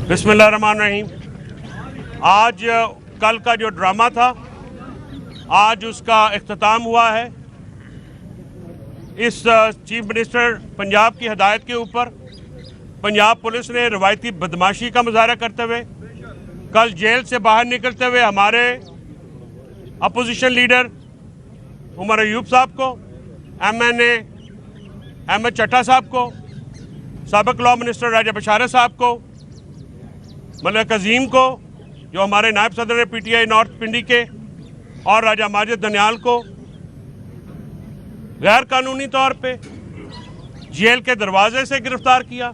बिस्मिल्लाहिर्रहमानिर्रहीम। आज कल का जो ड्रामा था, आज उसका इख्तिताम हुआ है। इस चीफ मिनिस्टर पंजाब की हदायत के ऊपर पंजाब पुलिस ने रवायती बदमाशी का मुजाहरा करते हुए कल जेल से बाहर निकलते हुए हमारे अपोजिशन लीडर उमर अयूब साहब को, MNA अहमद चट्टा साहब को, साबिक लॉ मिनिस्टर राजा बशारत साहब को, मलिक अजीम को जो हमारे नायब सदर है PTI नॉर्थ पिंडी के, और राजा माजिद दनियाल को गैर कानूनी तौर पे जेल के दरवाजे से गिरफ्तार किया,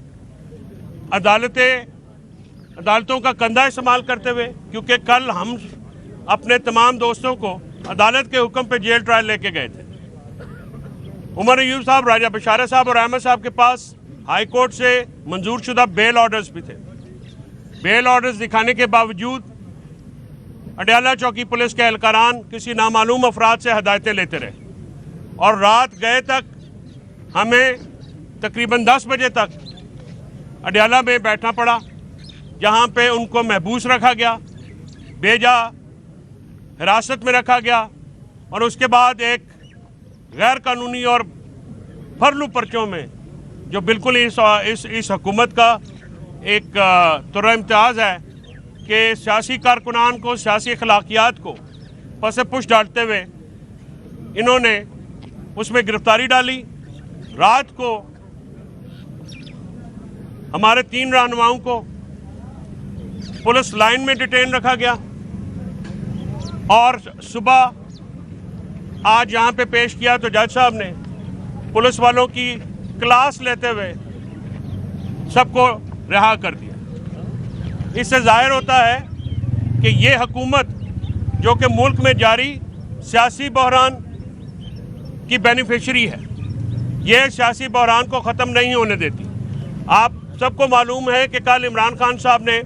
अदालतों का कंधा इस्तेमाल करते हुए, क्योंकि कल हम अपने तमाम दोस्तों को अदालत के हुक्म पे जेल ट्रायल लेके गए थे। उमर अयूब साहब, राजा बशारत साहब और अहमद साहब के पास हाई कोर्ट से मंजूर शुदा बेल ऑर्डर्स भी थे। बेल ऑर्डर्स दिखाने के बावजूद अडयाला चौकी पुलिस के एहलकारान किसी नामालूम अफराद से हदायतें लेते रहे और रात गए तक हमें तकरीबन 10 बजे तक अडयाला में बैठना पड़ा, जहां पे उनको महबूस रखा गया, बेजा हिरासत में रखा गया और उसके बाद एक गैर कानूनी और फर्लू पर्चों में, जो बिल्कुल इस हुकूमत का एक तुर्रा इम्तियाज़ है कि सियासी कारकुनान को, सियासी अखलाकियात को पसे पुश डालते हुए इन्होंने उसमें गिरफ्तारी डाली। रात को हमारे 3 रहनुमाओं को पुलिस लाइन में डिटेन रखा गया और सुबह आज यहाँ पे पेश किया तो जज साहब ने पुलिस वालों की क्लास लेते हुए सबको रिहा कर दिया। इससे जाहिर होता है कि ये हुकूमत जो कि मुल्क में जारी सियासी बहरान की बेनिफिशरी है, ये सियासी बहरान को ख़त्म नहीं होने देती। आप सबको मालूम है कि कल इमरान खान साहब ने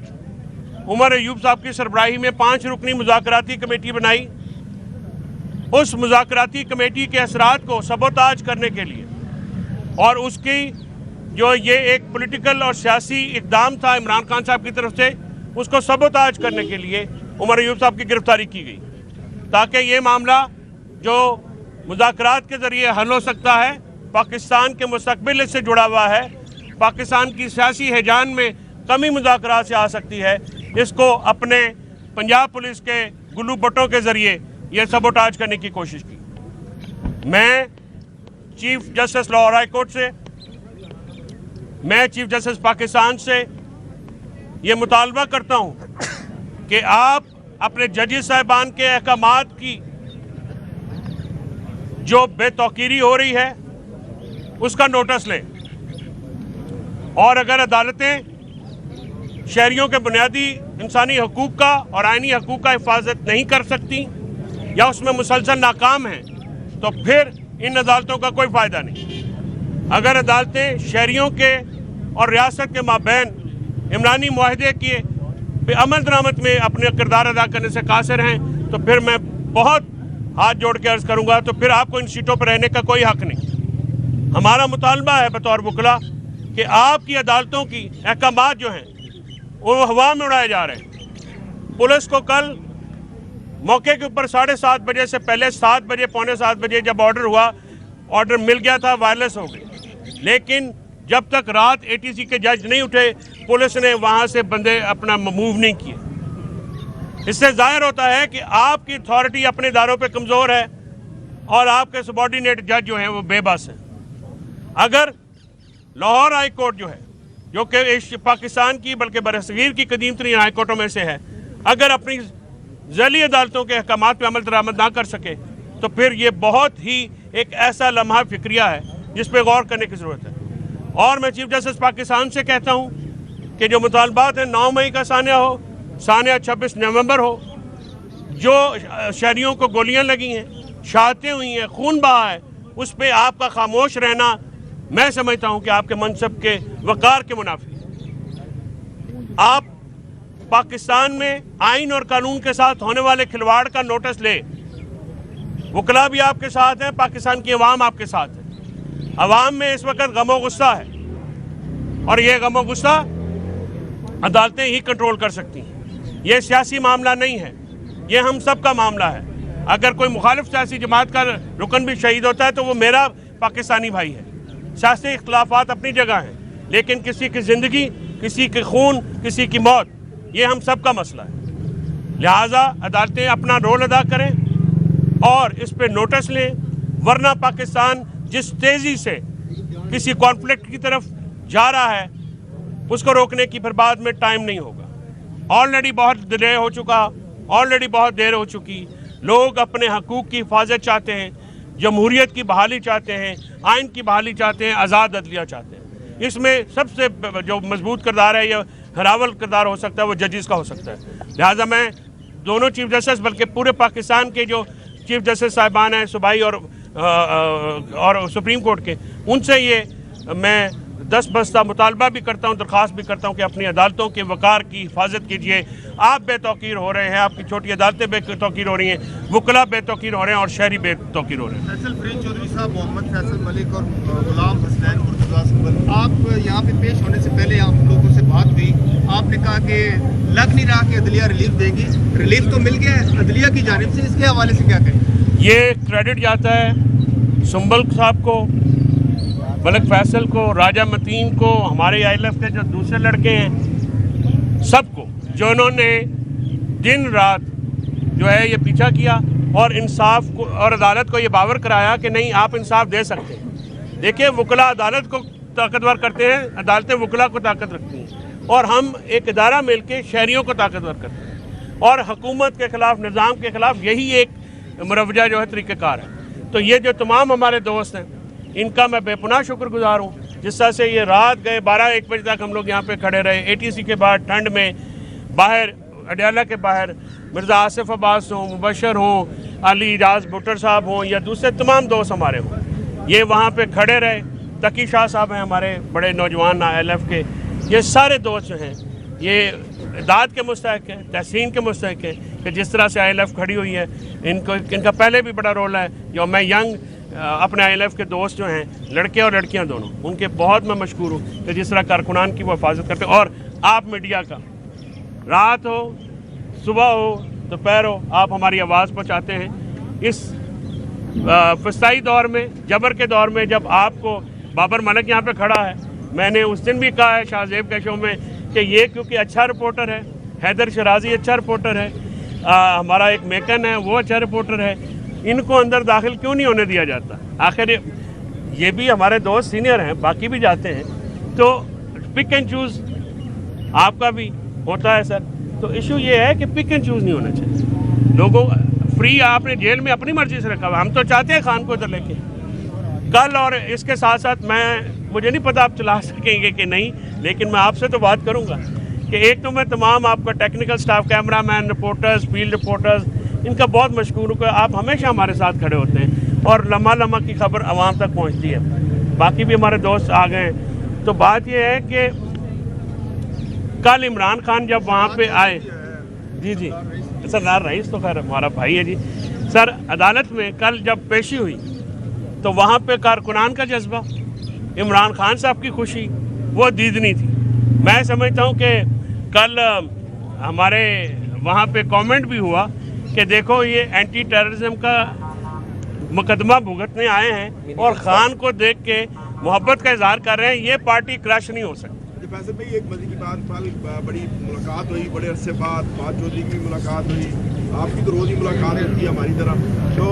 उमर अयूब साहब की सरबराही में 5 रुकनी मुज़ाकराती कमेटी बनाई। उस मुज़ाकराती कमेटी के असरात को सबोताज करने के लिए और उसकी जो ये एक पॉलिटिकल और सियासी इक़दाम था इमरान खान साहब की तरफ से, उसको सबोताज करने के लिए उमर अयूब साहब की गिरफ्तारी की गई, ताकि ये मामला जो मुज़ाकरात के ज़रिए हल हो सकता है, पाकिस्तान के मुस्तक़बिल से जुड़ा हुआ है, पाकिस्तान की सियासी हिजान में कमी मुज़ाकरात से आ सकती है, इसको अपने पंजाब पुलिस के गुल्लू बट्टों के ज़रिए ये सबोटाज करने की कोशिश की। मैं chief justice Lahore high court से, मैं चीफ जस्टिस पाकिस्तान से ये मुतालबा करता हूँ कि आप अपने जजेस साहिबान के अहकामात की जो बेतौकीरी हो रही है उसका नोटिस लें, और अगर अदालतें शहरियों के बुनियादी इंसानी हकूक़ का और आइनी हकूक़ का हिफाजत नहीं कर सकती या उसमें मुसलसल नाकाम हैं, तो फिर इन अदालतों का कोई फ़ायदा नहीं। अगर अदालतें शहरियों के और रियासत के माबैन इमरानी मुआहदे के अमल दरामद में अपने किरदार अदा करने से कासिर हैं, तो फिर मैं बहुत हाथ जोड़ के अर्ज़ करूँगा, तो फिर आपको इन सीटों पर रहने का कोई हक़ नहीं। हमारा मुतालबा है बतौर वकला कि आपकी अदालतों की अहकामात जो हैं वो हवा में उड़ाए जा रहे हैं। पुलिस को कल मौके के ऊपर 7:30 बजे से पहले 7 बजे, पौने 7 बजे जब ऑर्डर मिल गया था, वायरलेस हो गई, लेकिन जब तक रात ATC के जज नहीं उठे, पुलिस ने वहाँ से बंदे अपना मूव नहीं किए। इससे जाहिर होता है कि आपकी अथॉरिटी अपने इदारों पे कमज़ोर है और आपके सबॉर्डिनेट जज जो हैं वो बेबस हैं। अगर लाहौर हाई कोर्ट जो है, जो कि पाकिस्तान की बल्कि बरसगीर की कदीम तरीन हाई कोर्टों में से है, अगर अपनी ज़ैली अदालतों के अहकामात पे अमल दरामद ना कर सके, तो फिर ये बहुत ही एक ऐसा लम्हा फिक्रिया है जिस पे गौर करने की ज़रूरत है। और मैं चीफ जस्टिस पाकिस्तान से कहता हूँ कि जो मुतालबात है 9 मई का सानिया हो, सानिया 26 नवंबर हो, जो शहरियों को गोलियाँ लगी हैं, शहादतें हुई हैं, खून बहा है, उस पर आपका खामोश रहना मैं समझता हूँ कि आपके मनसब के वक़ार के मुनाफी है। आप पाकिस्तान में आइन और कानून के साथ होने वाले खिलवाड़ का नोटिस ले। वकला भी आपके साथ हैं, पाकिस्तान की अवाम आपके साथ है। अवाम में इस वक्त गमो गुस्सा है और ये गमो गुस्सा अदालतें ही कंट्रोल कर सकती हैं। ये सियासी मामला नहीं है, ये हम सब का मामला है। अगर कोई मुखालिफ सियासी जमात का रुकन भी शहीद होता है तो वो मेरा पाकिस्तानी भाई है। सियासी इख्तलाफात अपनी जगह हैं, लेकिन किसी की ज़िंदगी, किसी के खून, किसी की मौत, ये हम सब का मसला है। लिहाजा अदालतें अपना रोल अदा करें और इस पे नोटिस लें, वरना पाकिस्तान जिस तेज़ी से किसी कॉन्फ्लिक्ट की तरफ जा रहा है उसको रोकने की फिर बाद में टाइम नहीं होगा। ऑलरेडी बहुत डिले हो चुका, ऑलरेडी बहुत देर हो चुकी। लोग अपने हकूक़ की हिफाजत चाहते हैं, जमहूरियत की बहाली चाहते हैं, आइन की बहाली चाहते हैं, आज़ाद अदलिया चाहते हैं। इसमें सबसे जो मजबूत किरदार है या हरावल किरदार हो सकता है वो जजेस का हो सकता है। लिहाजा मैं दोनों चीफ जस्टिस, बल्कि पूरे पाकिस्तान के जो चीफ जस्टिस साहिबान हैं सूबाई और सुप्रीम कोर्ट के, उनसे ये मैं 10 बस्ता मुतालबा भी करता हूँ, दरख्वास्त भी करता हूँ कि अपनी अदालतों के वक़ार की हिफाजत कीजिए। आप बेतौकीर हो रहे हैं, आपकी छोटी अदालतें बेतौकीर हो रही हैं, वकला बेतौकीर हो रहे हैं और शहरी बेतौकीर हो रहे हैं। फैसल फरीद चौधरी साहब, मोहम्मद फैसल मलिक और गुलाम हसनैन मुर्तज़ा सिंबल, आप यहाँ पे पेश होने से पहले आप लोगों से बात हुई, आपने कहा कि लग नहीं रहा कि अदलिया रिलीफ देगी। रिलीफ तो मिल गया है अदलिया की जानिब से, इसके हवाले से क्या कहें? ये क्रेडिट जाता है सुंबल साहब को, मलिक फैसल को, राजा मतीन को, हमारे ILF के जो दूसरे लड़के हैं, सबको, जो इन्होंने दिन रात जो है ये पीछा किया और इंसाफ को और अदालत को ये बावर कराया कि नहीं, आप इंसाफ दे सकते हैं। देखिए, वकला अदालत को ताकतवर करते हैं, अदालतें वकला को ताकत रखती हैं, और हम एक इदारा मिल के शहरियों को ताकतवर करते हैं और हुकूमत के ख़िलाफ़, निज़ाम के ख़िलाफ़ यही एक मुरवजा जो है तरीक़ेकार है। तो ये जो तमाम हमारे दोस्त हैं, इनका मैं बेपुनाह शुक्रगुजार हूँ। जिस तरह से ये रात गए 12-1 बजे तक हम लोग यहाँ पे खड़े रहे, ATC के बाद ठंड में, बाहर अडयाला के बाहर मिर्ज़ा आसिफ अब्बास हों, मुबशर हों, अली इजाज़ भुट्टर साहब हों या दूसरे तमाम दोस्त हमारे हों, ये वहाँ पे खड़े रहे। तकी शाह साहब हैं हमारे बड़े नौजवान ILF के, ये सारे दोस्त जो हैं ये दाद के मुस्तहिक हैं, तहसीन के मुस्तहिक हैं कि जिस तरह से ILF खड़ी हुई है। इनका पहले भी बड़ा रोल है। जो मैं यंग अपने ILF के दोस्त जो हैं, लड़के और लड़कियां दोनों, उनके बहुत मैं मशकूर हूँ कि जिस तरह कारकुनान की वो हिफाजत करते हैं। और आप मीडिया का, रात हो, सुबह हो, दोपहर हो, आप हमारी आवाज़ पहुँचाते हैं। इस फसाई दौर में, जबर के दौर में, जब आपको बाबर मलिक यहाँ पे खड़ा है, मैंने उस दिन भी कहा है शाहजेब के शो में कि ये क्योंकि अच्छा रिपोर्टर है, हैदर शराजी अच्छा रिपोर्टर है, हमारा एक मेकन है वो अच्छा रिपोर्टर है, इनको अंदर दाखिल क्यों नहीं होने दिया जाता? आखिर ये भी हमारे दोस्त सीनियर हैं, बाकी भी जाते हैं, तो पिक एंड चूज़ आपका भी होता है सर। तो इशू ये है कि पिक एंड चूज़ नहीं होना चाहिए। लोगों फ्री आपने जेल में अपनी मर्जी से रखा हुआ, हम तो चाहते हैं खान को इधर लेके कल। और इसके साथ साथ मुझे नहीं पता आप चला सकेंगे कि नहीं, लेकिन मैं आपसे तो बात करूँगा कि एक तो मैं तमाम आपका technical staff, cameraman, reporters, field reporters, इनका बहुत मशकूर हूँ कि आप हमेशा हमारे साथ खड़े होते हैं और लम्हा की खबर आवाम तक पहुँचती है। बाकी भी हमारे दोस्त आ गए हैं। तो बात यह है कि कल इमरान खान जब वहाँ पे आए, जी सरदार रईस तो खैर हमारा भाई है जी सर, अदालत में कल जब पेशी हुई तो वहाँ पे कारकुनान का जज्बा, इमरान खान साहब की खुशी, वो दीदनी थी। मैं समझता हूँ कि कल हमारे वहाँ पे कमेंट भी हुआ कि देखो ये एंटी टेररिज्म का मुकदमा भुगतने आए हैं और खान को देख के मोहब्बत का इजहार कर रहे हैं, ये पार्टी क्रश नहीं हो सकती। फैसल भाई, एक मजे की बात, बड़ी मुलाकात हुई, बड़े अरसे बाद बात चौधरी की मुलाकात हुई, आपकी तो रोज़ ही मुलाकात होती है हमारी तरफ। तो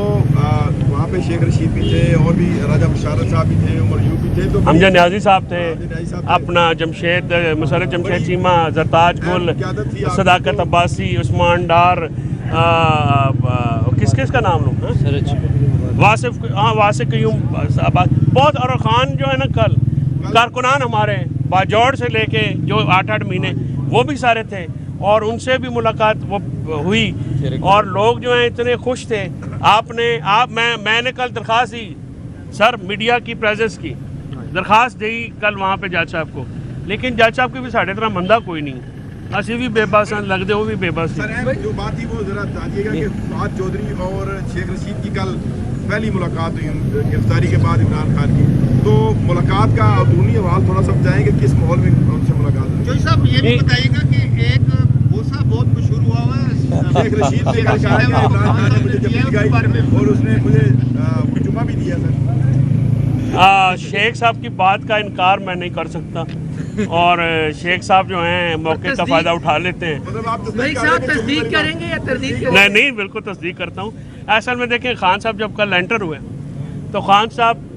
वहाँ पे शेख रशीद भी थे और भी राजा मुशारफ साहब भी थे, उमर यूब भी थे, तो हमजा न्याजी साहब थे, अपना जमशेद मुशर्रफ जमशेद चीमा, जरताज गुल, सदाकत अब्बासी, उस्मान डार, किस का नाम लूँ, वासिफ, हाँ वासिफ क्यूम, बहुत। और खान जो है ना, कल कारकुनान हमारे बाजौड़ से लेके जो 8-8 महीने वो भी सारे थे और उनसे भी मुलाकात वो हुई और लोग जो हैं इतने खुश थे। मैंने कल दरख्वास्त दी सर, मीडिया की प्रेजेंस की दरख्वास्त दी कल वहाँ पे जज साहब को, लेकिन जज साहब की भी साढ़े तरह मंदा कोई नहीं, असी भी बेबस हैं, लगते वो भी बेबस हैं। जो बात थी वो जरा बताइएगा कि फवाद चौधरी और शेख रशीद की कल पहली मुलाकात हुई गिरफ्तारी के बाद इमरान खान की, तो मुलाकात का अंदरूनी हवाल थोड़ा समझाएंगे, किस माहौल में उनसे मुलाकात हुई? जोशी साहब ये भी बताइएगा कि एक बोसा बहुत मशहूर हुआ है शेख रशीद ने कहा है इमरान खान ने मुझे जमीन दिखाई और उसने मुझे जुमा भी दिया सर। शेख साहब की बात का इनकार मैं नहीं कर सकता और शेख साहब जो हैं मौके का फ़ायदा उठा लेते हैं। मतलब आप मलिक साहब तस्दीक करेंगे या तरदीद करेंगे? नहीं बिल्कुल तस्दीक करता हूँ। असल में देखें, खान साहब जब कल एंटर हुए तो खान साहब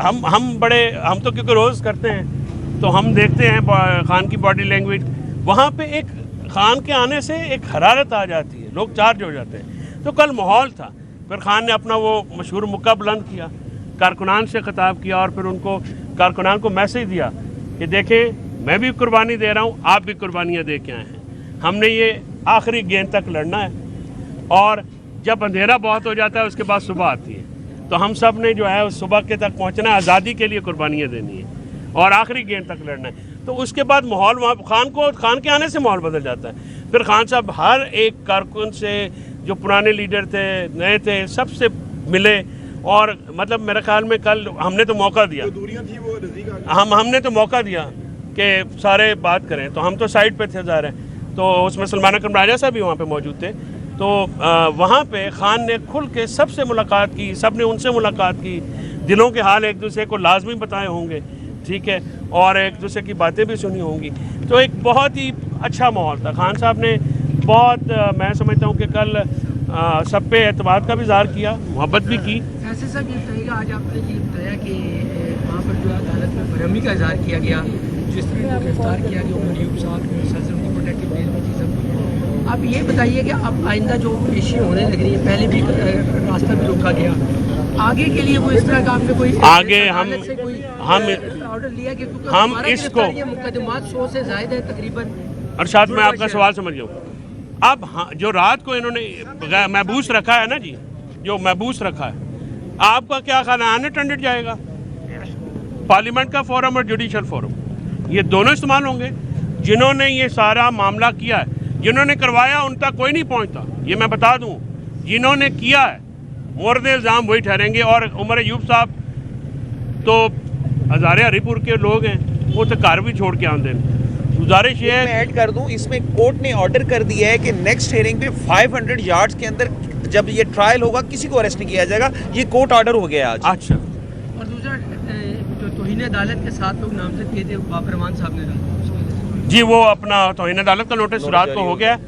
हम तो क्योंकि रोज़ करते हैं तो हम देखते हैं खान की बॉडी लैंग्वेज। वहाँ पे एक खान के आने से एक हरारत आ जाती है, लोग चार्ज हो जाते हैं। तो कल माहौल था, फिर खान ने अपना वो मशहूर मुक्का बुलंद किया, कारकुनान से खिताब किया और फिर उनको कारकुनान को मैसेज दिया कि देखें मैं भी कुर्बानी दे रहा हूँ, आप भी कुर्बानियाँ दे के आए हैं, हमने ये आखिरी गेंद तक लड़ना है और जब अंधेरा बहुत हो जाता है उसके बाद सुबह आती है, तो हम सब ने जो है उस सुबह के तक पहुँचना है, आज़ादी के लिए कुर्बानियाँ देनी है और आखिरी गेंद तक लड़ना है। तो उसके बाद माहौल वहाँ खान के आने से माहौल बदल जाता है। फिर खान साहब हर एक कारकुन से, जो पुराने लीडर थे, नए थे, सबसे मिले और मतलब मेरे ख्याल में कल हमने तो मौका दिया, हमने तो मौका दिया कि सारे बात करें, तो हम तो साइड पे थे ज़ाहिर है, तो उसमें सलमान अकरम राजा साहब भी वहाँ पे मौजूद थे। तो वहाँ पे खान ने खुल के सबसे मुलाकात की, सब ने उनसे मुलाकात की, दिलों के हाल एक दूसरे को लाजमी बताए होंगे, ठीक है, और एक दूसरे की बातें भी सुनी होंगी। तो एक बहुत ही अच्छा माहौल था। खान साहब ने बहुत मैं समझता हूँ कि कल सब पे एतमाद का भी इज़हार किया, मोहब्बत भी की। ऐसे साहब ये बताइएगा, आज आपने ये बताया कि वहाँ पर जो अदालत में बरहमी का इजहार किया गया, जिस तरह को गिरफ्तार किया गया, मयूब साहब को सर की प्रोटेक्टिव बेल में चीज़ सब। आप ये बताइए कि अब आइंदा जो पेशी होने लग रही है, पहले भी रास्ता भी रोका गया, आगे के लिए वो इस तरह का आपने कोई आगे हम ऑर्डर लिया कि हम इसको मुकदमात 100 से ज़ायद है तकरीबन। अरशाद मैं आपका सवाल समझ गया हूँ। अब जो रात को इन्होंने महबूस रखा है ना जी, जो महबूस रखा है, आपका क्या ख्याल है अनअटेंडेड जाएगा? पार्लियामेंट का फोरम और जुडिशल फोरम, ये दोनों इस्तेमाल होंगे। जिन्होंने ये सारा मामला किया है, जिन्होंने करवाया, उन तक कोई नहीं पहुंचता, ये मैं बता दूं। जिन्होंने किया है मोर्द इल्ज़ाम वही ठहरेंगे। और उमर अयूब साहब तो हज़ारे हरीपुर के लोग हैं, वो तो घर भी छोड़ के आते हैं। गुजारिश ये है, मैं ऐड कर दूं, इसमें कोर्ट ने ऑर्डर कर दिया है कि नेक्स्ट हियरिंग पे 500 यार्ड्स के अंदर जब ये ट्रायल होगा किसी को अरेस्ट नहीं किया जाएगा। ये कोर्ट ऑर्डर हो गया आज। अच्छा, और दूसरा जो तौहीन अदालत के 7 लोग नामजद किए थे बाबर रहमान साहब ने जी, वो अपना तौहीन अदालत का नोटिस रात को हो गया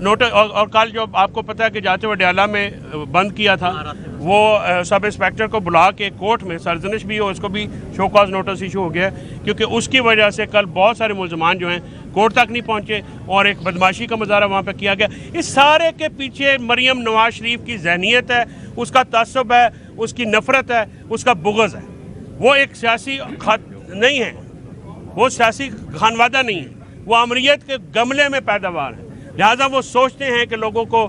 नोटिस। और कल जो आपको पता है कि जाते वडियाला में बंद किया था, वो सब इंस्पेक्टर को बुला के कोर्ट में सरजनिश भी हो, उसको भी शो कॉज नोटिस इशू हो गया, क्योंकि उसकी वजह से कल बहुत सारे मुल्ज़मान जो हैं कोर्ट तक नहीं पहुंचे और एक बदमाशी का मुजाहरा वहाँ पे किया गया। इस सारे के पीछे मरियम नवाज शरीफ की जहनीत है, उसका तअस्सुब है, उसकी नफ़रत है, उसका बुग़्ज़ है। वो एक सियासी नहीं है, वो सियासी खानवादा नहीं है, वो अमरीत के गमले में पैदावार है। लिहाजा वो सोचते हैं कि लोगों को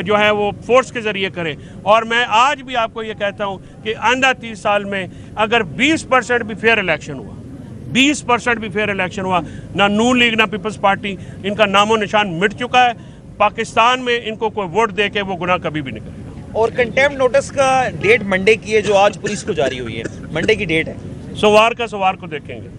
जो है वो फोर्स के ज़रिए करें। और मैं आज भी आपको ये कहता हूँ कि आइंदा 30 साल में अगर 20% भी फेयर इलेक्शन हुआ, 20% भी फेयर इलेक्शन हुआ, ना नून लीग ना पीपल्स पार्टी, इनका नामो निशान मिट चुका है। पाकिस्तान में इनको कोई वोट दे के वो गुनाह कभी भी नहीं करेगा। और कंटेम्प्ट नोटिस का डेट मंडे की है, जो आज पुलिस को जारी हुई है, मंडे की डेट है। सोमवार को देखेंगे।